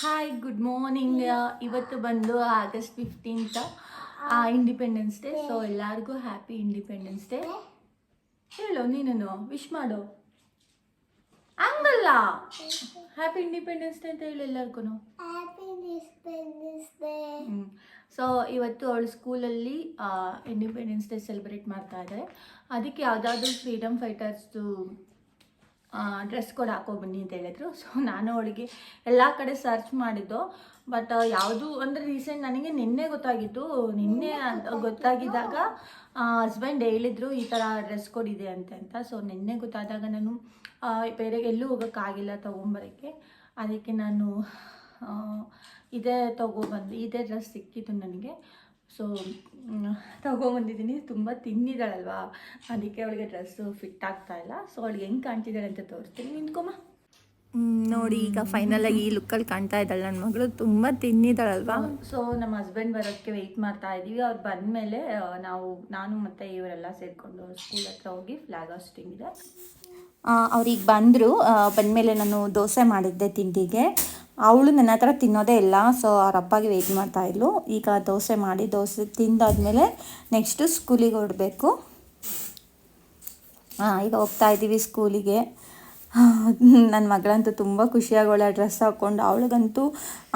Hi good morning. ಇವತ್ತು ಬಂದು August 15th independence day. So ಎಲ್ಲರಿಗೂ ಹ್ಯಾಪಿ ಇಂಡಿಪೆಂಡೆನ್ಸ್ ಡೇ. ಹೇಳು, ನೀನು ವಿಶ್ ಮಾಡು. ಹಂಗಲ್ಲ, ಹ್ಯಾಪಿ ಇಂಡಿಪೆಂಡೆನ್ಸ್ ಡೇ ಅಂತ ಹೇಳಿ ಎಲ್ಲರಿಗೂ. ಸೊ ಇವತ್ತು ಅವಳು ಸ್ಕೂಲಲ್ಲಿ ಇಂಡಿಪೆಂಡೆನ್ಸ್ ಡೇ ಸೆಲೆಬ್ರೇಟ್ ಮಾಡ್ತಾ ಇದ್ದಾರೆ. ಅದಕ್ಕೆ ಯಾವುದಾದ್ರೂ ಫ್ರೀಡಮ್ ಫೈಟರ್ಸ್ದು ಡ್ರೆಸ್ ಕೋಡ್ ಹಾಕೋಬನ್ನಿ ಅಂತ ಹೇಳಿದ್ರು. ಸೊ ನಾನು ಅವಳಿಗೆ ಎಲ್ಲ ಕಡೆ ಸರ್ಚ್ ಮಾಡಿದ್ದು, ಬಟ್ ಯಾವುದು ಅಂದರೆ ರೀಸೆಂಟ್ ನನಗೆ ನಿನ್ನೆ ಗೊತ್ತಾಗಿತ್ತು. ನಿನ್ನೆ ಗೊತ್ತಾಗಿದ್ದಾಗ ಹಸ್ಬೆಂಡ್ ಹೇಳಿದರು ಈ ಥರ ಡ್ರೆಸ್ ಕೋಡ್ ಇದೆ ಅಂತ. ಸೊ ನಿನ್ನೆ ಗೊತ್ತಾದಾಗ ನಾನು ಬೇರೆ ಎಲ್ಲೂ ಹೋಗೋಕ್ಕಾಗಿಲ್ಲ ತೊಗೊಂಬರೋಕ್ಕೆ. ಅದಕ್ಕೆ ನಾನು ಇದೇ ಇದೇ ಡ್ರೆಸ್ ಸಿಕ್ಕಿತ್ತು ನನಗೆ. ಸೊ ತೊಗೊಂಬಂದಿದ್ದೀನಿ. ತುಂಬ ತಿನ್ನಿದ್ದಾಳಲ್ವಾ, ಅದಕ್ಕೆ ಅವಳಿಗೆ ಡ್ರೆಸ್ಸು ಫಿಟ್ ಆಗ್ತಾ ಇಲ್ಲ. ಸೊ ಅವಳಿಗೆ ಹೆಂಗೆ ಕಾಣ್ತಿದ್ದಾಳೆ ಅಂತ ತೋರಿಸ್ತೀನಿ, ನಿಂತ್ಕೊಮ್ಮ. ನೋಡಿ, ಈಗ ಫೈನಲಾಗಿ ಈ ಲುಕ್ಕಲ್ಲಿ ಕಾಣ್ತಾ ಇದ್ದಾಳೆ ನನ್ನ ಮಗಳು. ತುಂಬ ತಿನ್ನಿದ್ದಾಳಲ್ವಾ. ಸೊ ನಮ್ಮ ಹಸ್ಬೆಂಡ್ ಬರೋಕ್ಕೆ ವೆಯ್ಟ್ ಮಾಡ್ತಾ ಇದ್ದೀವಿ. ಅವ್ರು ಬಂದಮೇಲೆ ನಾನು ಮತ್ತು ಇವರೆಲ್ಲ ಸೇರಿಕೊಂಡು ಸ್ಕೂಲ್ ಹತ್ರ ಹೋಗಿ ಫ್ಲಾಗ್ ಹಾಸ್ಟಿಂಗ್ ಇದೆ. ಅವ್ರಿಗೆ ಬಂದಮೇಲೆ ನಾನು ದೋಸೆ ಮಾಡಿದ್ದೆ ತಿಂಡಿಗೆ. ಅವಳು ನನ್ನ ಹತ್ರ ತಿನ್ನೋದೇ ಇಲ್ಲ. ಸೊ ಅವ್ರ ಅಪ್ಪಗೆ ವೆಯ್ಟ್ ಮಾಡ್ತಾಯಿದ್ಲು. ಈಗ ದೋಸೆ ತಿಂದಾದ್ಮೇಲೆ ನೆಕ್ಸ್ಟು ಸ್ಕೂಲಿಗೆ ಹೊರಡಬೇಕು. ಈಗ ಹೋಗ್ತಾ ಇದ್ದೀವಿ ಸ್ಕೂಲಿಗೆ. ನನ್ನ ಮಗಳಂತೂ ತುಂಬ ಖುಷಿಯಾಗೋಳೆ ಡ್ರೆಸ್ ಹಾಕ್ಕೊಂಡು. ಅವಳಿಗಂತೂ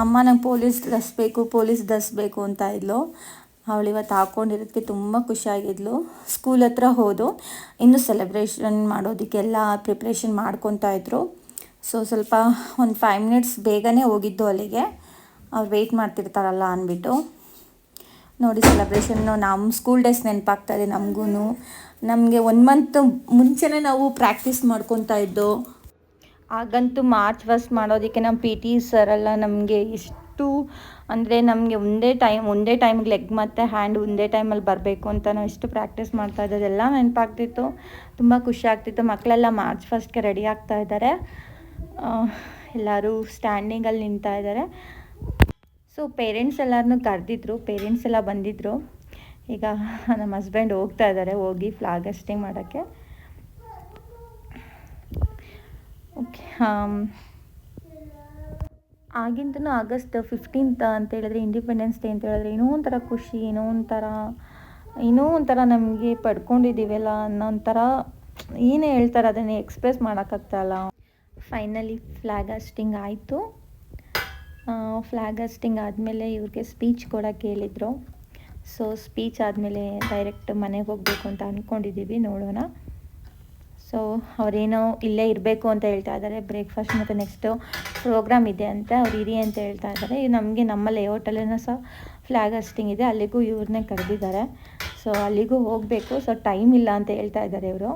ಅಮ್ಮ ನಂಗೆ ಪೊಲೀಸ್ ಡ್ರೆಸ್ ಬೇಕು ಅಂತ ಇದ್ಲು. ಅವಳು ಇವತ್ತು ಹಾಕ್ಕೊಂಡಿರೋದಕ್ಕೆ ತುಂಬ ಖುಷಿಯಾಗಿದ್ಲು. ಸ್ಕೂಲ್ ಹತ್ರ ಹೋದು ಇನ್ನು ಸೆಲೆಬ್ರೇಷನ್ ಮಾಡೋದಕ್ಕೆಲ್ಲ ಪ್ರಿಪ್ರೇಷನ್ ಮಾಡ್ಕೊತಾ ಇದ್ರು. ಸೊ ಸ್ವಲ್ಪ ಒಂದು 5 ಮಿನಿಟ್ಸ್ ಬೇಗನೆ ಹೋಗಿದ್ದು ಅಲ್ಲಿಗೆ, ಅವ್ರು ವೆಯ್ಟ್ ಮಾಡ್ತಿರ್ತಾರಲ್ಲ ಅಂದ್ಬಿಟ್ಟು. ನೋಡಿ, ಸೆಲೆಬ್ರೇಷನ್ನು ನಮ್ಮ ಸ್ಕೂಲ್ ಡೇಸ್ ನೆನಪಾಗ್ತಾಯಿದೆ ನಮಗೂ. ನಮಗೆ 1 ಮಂತ್ ಮುಂಚೆನೇ ನಾವು ಪ್ರಾಕ್ಟೀಸ್ ಮಾಡ್ಕೊತಾ ಇದ್ದೋ. ಆಗಂತೂ ಮಾರ್ಚ್ ಫಸ್ಟ್ ಮಾಡೋದಕ್ಕೆ ನಮ್ಮ PT ಸರೆಲ್ಲ ನಮಗೆ ಎಷ್ಟು ಅಂದರೆ ನಮಗೆ ಒಂದೇ ಟೈಮಿಗೆ ಲೆಗ್ ಮತ್ತು ಹ್ಯಾಂಡ್ ಒಂದೇ ಟೈಮಲ್ಲಿ ಬರಬೇಕು ಅಂತ ನಾವು ಎಷ್ಟು ಪ್ರಾಕ್ಟೀಸ್ ಮಾಡ್ತಾ ಇದ್ದದೆಲ್ಲ ನೆನಪಾಗ್ತಿತ್ತು. ತುಂಬ ಖುಷಿ ಆಗ್ತಿತ್ತು. ಮಕ್ಕಳೆಲ್ಲ ಮಾರ್ಚ್ ಫಸ್ಟ್ಗೆ ರೆಡಿ ಆಗ್ತಾ ಇದ್ದಾರೆ. ಎಲ್ಲರೂ ಸ್ಟ್ಯಾಂಡಿಂಗಲ್ಲಿ ನಿಂತಾ ಇದ್ದಾರೆ. ಸೊ ಪೇರೆಂಟ್ಸ್ ಎಲ್ಲರನ್ನೂ ಕರೆದಿದ್ರು, ಪೇರೆಂಟ್ಸ್ ಎಲ್ಲ ಬಂದಿದ್ದರು. ಈಗ ನಮ್ಮ ಹಸ್ಬೆಂಡ್ ಹೋಗ್ತಾ ಇದ್ದಾರೆ ಹೋಗಿ ಫ್ಲಾಗ್ ಹಾಸ್ಟಿಂಗ್ ಮಾಡೋಕ್ಕೆ. ಓಕೆ, ಆಗಿಂತನೂ ಆಗಸ್ಟ್ 15th ಅಂತ ಹೇಳಿದ್ರೆ, ಇಂಡಿಪೆಂಡೆನ್ಸ್ ಡೇ ಅಂತ ಹೇಳಿದ್ರೆ ಇನ್ನೂ ಒಂಥರ ಖುಷಿ, ಇನ್ನೂ ಒಂಥರ ನಮಗೆ ಪಡ್ಕೊಂಡಿದ್ದೀವಲ್ಲ ಅನ್ನೋ ಒಂಥರ ಏನೇ ಹೇಳ್ತಾರೆ ಅದನ್ನೇ ಎಕ್ಸ್ಪ್ರೆಸ್ ಮಾಡೋಕ್ಕಾಗ್ತಾಯಿಲ್ಲ. ಫೈನಲಿ ಫ್ಲಾಗ್ ಹಾಸ್ಟಿಂಗ್ ಆಯಿತು. ಫ್ಲಾಗ್ ಹಾಸ್ಟಿಂಗ್ ಆದಮೇಲೆ ಇವ್ರಿಗೆ ಸ್ಪೀಚ್ ಕೊಡೋಕ್ಕೆ ಹೇಳಿದರು. ಸೊ ಸ್ಪೀಚ್ ಆದಮೇಲೆ ಡೈರೆಕ್ಟ್ ಮನೆಗೆ ಹೋಗಬೇಕು ಅಂತ ಅಂದ್ಕೊಂಡಿದ್ದೀವಿ, ನೋಡೋಣ. ಸೊ ಅವರೇನೋ ಇಲ್ಲೇ ಇರಬೇಕು ಅಂತ ಹೇಳ್ತಾ ಇದ್ದಾರೆ. ಬ್ರೇಕ್ಫಾಸ್ಟ್ ಮತ್ತು ನೆಕ್ಸ್ಟು ಪ್ರೋಗ್ರಾಮ್ ಇದೆ ಅಂತ ಅವ್ರು ಇರಿ ಅಂತ ಹೇಳ್ತಾ ಇದ್ದಾರೆ. ನಮಗೆ ನಮ್ಮ ಲೇಔಟಲ್ಲೂ ಸಹ ಫ್ಲಾಗ್ ಹಾಸ್ಟಿಂಗ್ ಇದೆ, ಅಲ್ಲಿಗೂ ಇವ್ರನ್ನೇ ಕರೆದಿದ್ದಾರೆ. ಸೊ ಅಲ್ಲಿಗೂ ಹೋಗಬೇಕು. ಸೊ ಟೈಮ್ ಇಲ್ಲ ಅಂತ ಹೇಳ್ತಾ ಇದ್ದಾರೆ ಇವರು.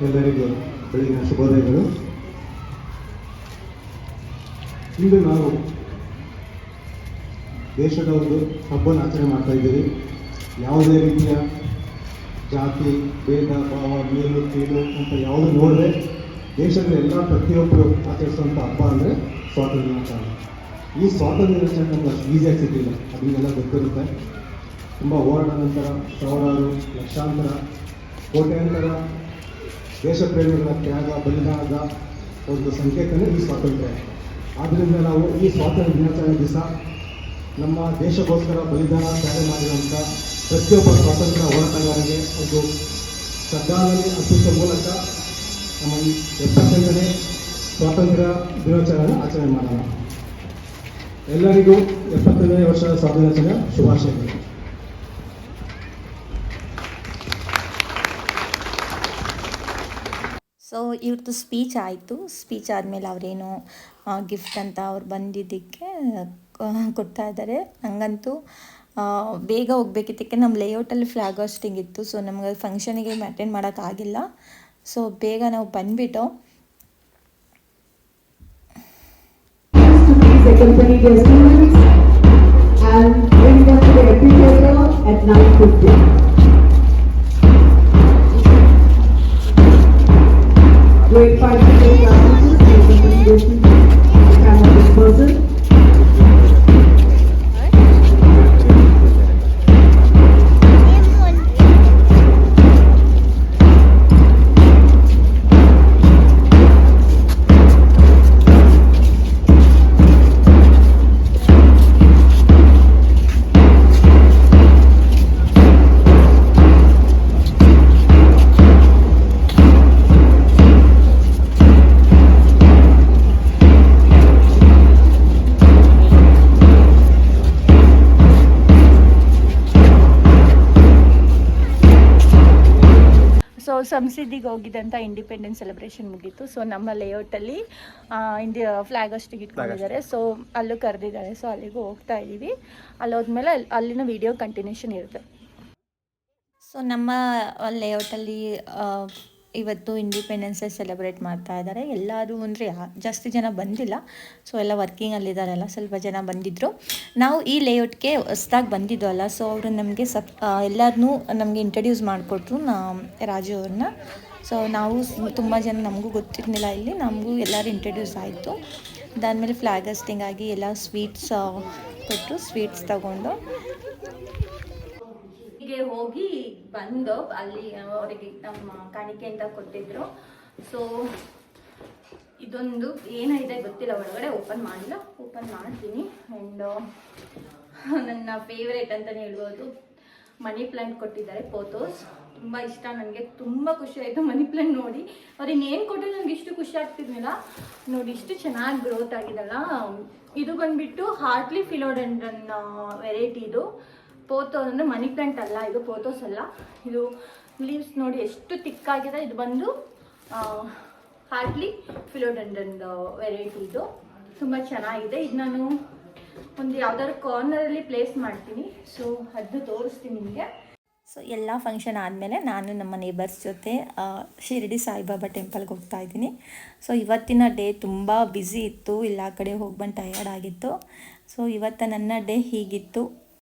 ಎಲ್ಲರಿಗೂ ಬೆಳಗಿನ ಶುಭೋದಯಗಳು. ಇಂದು ನಾವು ದೇಶದ ಒಂದು ಹಬ್ಬನ ಆಚರಣೆ ಮಾಡ್ತಾ ಇದ್ದೀವಿ. ಯಾವುದೇ ರೀತಿಯ ಜಾತಿ ಭೇದ ಭಾವ ಮೇಲು ಕೀಳು ಅಂತ ಯಾವುದು ನೋಡದೆ ದೇಶದ ಎಲ್ಲ ಪ್ರತಿಯೊಬ್ಬರು ಆಚರಿಸುವಂಥ ಹಬ್ಬ ಅಂದರೆ ಸ್ವಾತಂತ್ರ್ಯ ದಿನಾಚರಣೆ. ಈ ಸ್ವಾತಂತ್ರ್ಯ ದಿನಾಚರಣೆ ನಮ್ಗೆ ಅಷ್ಟು ಈಸಿಯಾಗಿ ಸಿಗಲಿಲ್ಲ, ಅದು ನಿಮಗೆಲ್ಲ ಗೊತ್ತಿರುತ್ತೆ. ತುಂಬ ಹೋರಾಟ ನಂತರ ಸಾವಿರಾರು ಲಕ್ಷಾಂತರ ಕೋಟ್ಯಾಂತರ ದೇಶ ಪ್ರೇಮಿಗಳ ತ್ಯಾಗ ಬಲಿದಾನದ ಒಂದು ಸಂಕೇತನೇ ಈ ಸ್ವಾತಂತ್ರ್ಯ. ಆದ್ದರಿಂದ ನಾವು ಈ ಸ್ವಾತಂತ್ರ್ಯ ದಿನಾಚರಣೆ ದಿವಸ ನಮ್ಮ ದೇಶಕ್ಕೋಸ್ಕರ ಬಲಿದಾನ ತ್ಯಾಗ ಮಾಡಿರುವಂಥ ಪ್ರತಿಯೊಬ್ಬ ಸ್ವಾತಂತ್ರ್ಯ ಹೋರಾಟಗಾರರಿಗೆ ಒಂದು ಶ್ರದ್ಧಾಂಜಲಿ ಅರ್ಪಿಸುವ ಮೂಲಕ ನಮ್ಮ ಈ 75ನೇ ಸ್ವಾತಂತ್ರ್ಯ ದಿನಾಚರಣೆಯನ್ನು ಆಚರಣೆ ಮಾಡೋಣ. ಎಲ್ಲರಿಗೂ 75ನೇ ವರ್ಷದ ಸ್ವಾತಂತ್ರ್ಯ ಶುಭಾಶಯಗಳು. ಸೊ ಇವ್ರದ್ದು ಸ್ಪೀಚ್ ಆಯಿತು. ಸ್ಪೀಚ್ ಆದಮೇಲೆ ಅವರೇನು ಗಿಫ್ಟ್ ಅಂತ ಅವ್ರು ಬಂದಿದ್ದಕ್ಕೆ ಕೊಡ್ತಾ ಇದ್ದಾರೆ. ನನಗಂತೂ ಬೇಗ ಹೋಗ್ಬೇಕಿದ್ದಕ್ಕೆ ನಮ್ಮ ಲೇಔಟಲ್ಲಿ ಫ್ಲಾಗ್ ಹಾಸ್ಟಿಂಗ್ ಇತ್ತು. ಸೊ ನಮ್ಗೆ ಫಂಕ್ಷನಿಗೆ ಅಟೆಂಡ್ ಮಾಡೋಕ್ಕಾಗಿಲ್ಲ. ಸೊ ಬೇಗ ನಾವು ಬಂದುಬಿಟ್ಟು Grade 5 to 8 classes, presentation the camera this person. So ಸಂಸದಿಗೆ ಹೋಗಿದ್ದಂಥ ಇಂಡಿಪೆಂಡೆನ್ಸ್ ಸೆಲೆಬ್ರೇಷನ್ ಮುಗೀತು. ಸೊ ನಮ್ಮ ಲೇಔಟಲ್ಲಿ ಇಂಡಿಯಾ ಫ್ಲಾಗ್ ಹಾಸ್ಟಿಂಗ್ ಇಟ್ಕೊಂಡಿದ್ದಾರೆ. ಸೊ ಅಲ್ಲೂ ಕರೆದಿದ್ದಾರೆ. ಸೊ ಅಲ್ಲಿಗೂ ಹೋಗ್ತಾ ಇದ್ದೀವಿ. ಅಲ್ಲಿ ಹೋದ್ಮೇಲೆ ಅಲ್ಲಿನ ವಿಡಿಯೋ ಕಂಟಿನ್ಯೂಷನ್ ಇರುತ್ತೆ. ಸೊ ನಮ್ಮ ಲೇಔಟಲ್ಲಿ ಇವತ್ತು ಇಂಡಿಪೆಂಡೆನ್ಸ್ ಡೇ ಸೆಲೆಬ್ರೇಟ್ ಮಾಡ್ತಾ ಇದ್ದಾರೆ. ಎಲ್ಲರೂ ಅಂದರೆ ಜಾಸ್ತಿ ಜನ ಬಂದಿಲ್ಲ. ಸೊ ಎಲ್ಲ ವರ್ಕಿಂಗಲ್ಲಿದ್ದಾರಲ್ಲ, ಸ್ವಲ್ಪ ಜನ ಬಂದಿದ್ದರು. ನಾವು ಈ ಲೇಔಟ್ಗೆ ಹೊಸ್ದಾಗಿ ಬಂದಿದ್ದವಲ್ಲ, ಸೊ ಅವರು ನಮಗೆ ಎಲ್ಲರನ್ನೂ ನಮಗೆ ಇಂಟ್ರಡ್ಯೂಸ್ ಮಾಡಿಕೊಟ್ರು, ರಾಜು ಅವ್ರನ್ನ. ಸೊ ನಾವು ತುಂಬ ಜನ ನಮಗೂ ಗೊತ್ತಿರಲಿಲ್ಲ, ಇಲ್ಲಿ ನಮಗೂ ಎಲ್ಲರೂ ಇಂಟ್ರಡ್ಯೂಸ್ ಆಯಿತು. ಅದಾದಮೇಲೆ ಫ್ಲಾಗ್ ಹಾಸ್ಟಿಂಗ್ ಆಗಿ ಎಲ್ಲ ಸ್ವೀಟ್ಸ್ ಕೊಟ್ಟರು. ಸ್ವೀಟ್ಸ್ ತಗೊಂಡು ಹೀಗೆ ಹೋಗಿ ಬಂದು ಅಲ್ಲಿ ಅವರಿಗೆ ನಮ್ಮ ಕಾಣಿಕೆ ಅಂತ ಕೊಟ್ಟಿದ್ರು. ಸೊ ಇದೊಂದು ಏನಿದೆ ಗೊತ್ತಿಲ್ಲ, ಒಳಗಡೆ ಓಪನ್ ಮಾಡಿಲ್ಲ, ಓಪನ್ ಮಾಡ್ತೀನಿ. ಆ್ಯಂಡ್ ನನ್ನ ಫೇವ್ರೇಟ್ ಅಂತಲೇ ಹೇಳ್ಬೋದು, ಮನಿ ಪ್ಲ್ಯಾಂಟ್ ಕೊಟ್ಟಿದ್ದಾರೆ. ಪೋತೋಸ್ ತುಂಬ ಇಷ್ಟ ನನಗೆ, ತುಂಬ ಖುಷಿ ಆಯಿತು ಮನಿ ಪ್ಲ್ಯಾಂಟ್ ನೋಡಿ. ಅವ್ರು ಇನ್ನೇನು ಕೊಟ್ಟರೆ ನನಗೆ ಇಷ್ಟು ಖುಷಿ ಆಗ್ತಿರ್ಲಿಲ್ಲ. ನೋಡಿ ಇಷ್ಟು ಚೆನ್ನಾಗಿ ಗ್ರೋತ್ ಆಗಿದಲ್ಲ. ಇದು ಬಂದುಬಿಟ್ಟು ಹಾರ್ಟ್ಲಿ ಫಿಲೋಡೆಂಡ್ರನ್ ವೆರೈಟಿ. ಇದು ಪೋತೋಸ್ ಅಂದರೆ ಮನಿ ಪ್ಲ್ಯಾಂಟ್ ಅಲ್ಲ, ಇದು ಪೋತೋಸ್ ಅಲ್ಲ. ಇದು ಲೀವ್ಸ್ ನೋಡಿ ಎಷ್ಟು ತಿಕ್ಕಾಗಿದೆ. ಇದು ಬಂದು ಹಾರ್ಟ್ಲಿ ಫಿಲೋಡೆಂಡ್ರನ್ ವೆರೈಟಿ. ಇದು ತುಂಬ ಚೆನ್ನಾಗಿದೆ. ಇದು ನಾನು ಒಂದು ಯಾವ್ದಾದ್ರು ಕಾರ್ನರಲ್ಲಿ ಪ್ಲೇಸ್ ಮಾಡ್ತೀನಿ. ಸೊ ಅದು ತೋರಿಸ್ತೀನಿ ನಿಮಗೆ. ಸೊ ಎಲ್ಲ ಫಂಕ್ಷನ್ ಆದಮೇಲೆ ನಾನು ನಮ್ಮ ನೇಬರ್ಸ್ ಜೊತೆ ಶಿರಡಿ ಸಾಯಿಬಾಬಾ ಟೆಂಪಲ್ಗೆ ಹೋಗ್ತಾ ಇದ್ದೀನಿ. ಸೊ ಇವತ್ತಿನ ಡೇ ತುಂಬ ಬ್ಯುಸಿ ಇತ್ತು, ಎಲ್ಲ ಕಡೆ ಹೋಗಿ ಬಂದು ಟಯರ್ಡ್ ಆಗಿತ್ತು. ಸೊ ಇವತ್ತು ನನ್ನ ಡೇ ಹೀಗಿತ್ತು.